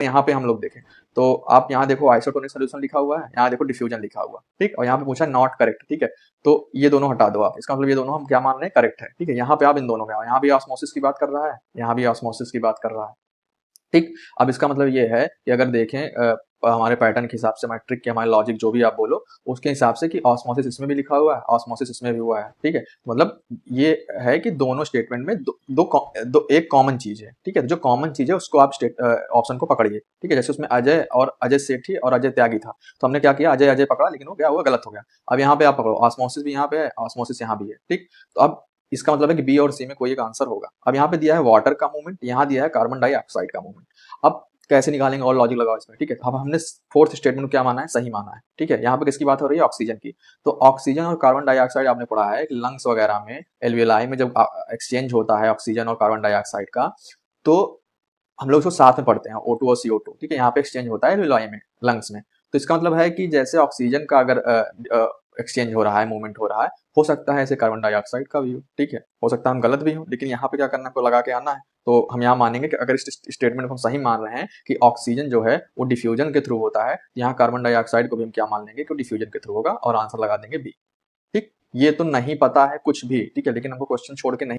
यहाँ पे हम लोग देखें तो आप यहाँ देखो आइसोटोनिक सोल्यूशन लिखा हुआ है, यहाँ देखो डिफ्यूजन लिखा हुआ है, ठीक। और यहाँ पे पूछा नॉट करेक्ट, ठीक है। तो ये दोनों हटा दो आप, इसका मतलब ये दोनों हम क्या मान रहे हैं, करेक्ट है, ठीक है। यहाँ पे आप इन दोनों में आओ, यहाँ भी ऑस्मोसिस की बात कर रहा है, यहाँ भी ऑस्मोसिस की बात कर रहा है, ठीक। अब इसका मतलब ये है कि अगर देखें हमारे पैटर्न के हिसाब से, हमारे ट्रिक के, हमारे लॉजिक जो भी आप बोलो उसके हिसाब से, कि ऑस्मोसिस इसमें भी लिखा हुआ है, ऑस्मोसिस इसमें भी हुआ है, ठीक है। मतलब ये है कि दोनों स्टेटमेंट में दो एक कॉमन चीज है, ठीक है। जो कॉमन चीज है उसको आप ऑप्शन को पकड़िए, ठीक है। जैसे उसमें अजय और अजय सेठी और अजय त्यागी था, तो हमने क्या किया, अजय अजय पकड़ा, लेकिन वो क्या हुआ, गलत हो गया। अब यहाँ पे आप पकड़ो, ऑस्मोसिस भी यहाँ पे है, ऑस्मोसिस यहाँ भी है, ठीक। तो अब इसका मतलब है कि बी और सी में कोई एक आंसर होगा। अब यहाँ पे दिया है वाटर का मूवमेंट, यहाँ दिया है कार्बन डाइऑक्साइड का मूवमेंट। अब कैसे निकालेंगे, और लॉजिक लगाओ इसमें, ठीक है। अब हमने फोर्थ स्टेटमेंट को क्या माना है, सही माना है, ठीक है। यहाँ पे किसकी बात हो रही है, ऑक्सीजन की। तो ऑक्सीजन और कार्बन डाइऑक्साइड आपने पढ़ा है कि लंग्स वगैरह में, एल्वियोलाई में जब एक्सचेंज होता है ऑक्सीजन और कार्बन डाइऑक्साइड का, तो हम लोग उसको साथ में पढ़ते हैं, O2 और CO2, ठीक है। यहाँ पे एक्सचेंज होता है एल्वियोलाई में, लंग्स में। तो इसका मतलब है कि जैसे ऑक्सीजन का अगर एक्सचेंज हो रहा है, मूवमेंट हो रहा है, हो सकता है ऐसे कार्बन डाइऑक्साइड का भी हो, ठीक है। हो सकता है हम गलत भी हो, लेकिन यहाँ पे क्या करना, को लगा के आना है। तो हम यहाँ मानेंगे कि अगर इस स्टेटमेंट को हम सही मान रहे हैं कि ऑक्सीजन जो है वो डिफ्यूजन के थ्रू होता है, यहाँ कार्बन डाइऑक्साइड को भी हम क्या मान लेंगे कि डिफ्यूजन के थ्रू होगा, और आंसर लगा देंगे बी, ठीक। ये तो नहीं पता है कुछ भी, ठीक है, लेकिन हमको क्वेश्चन छोड़ के नहीं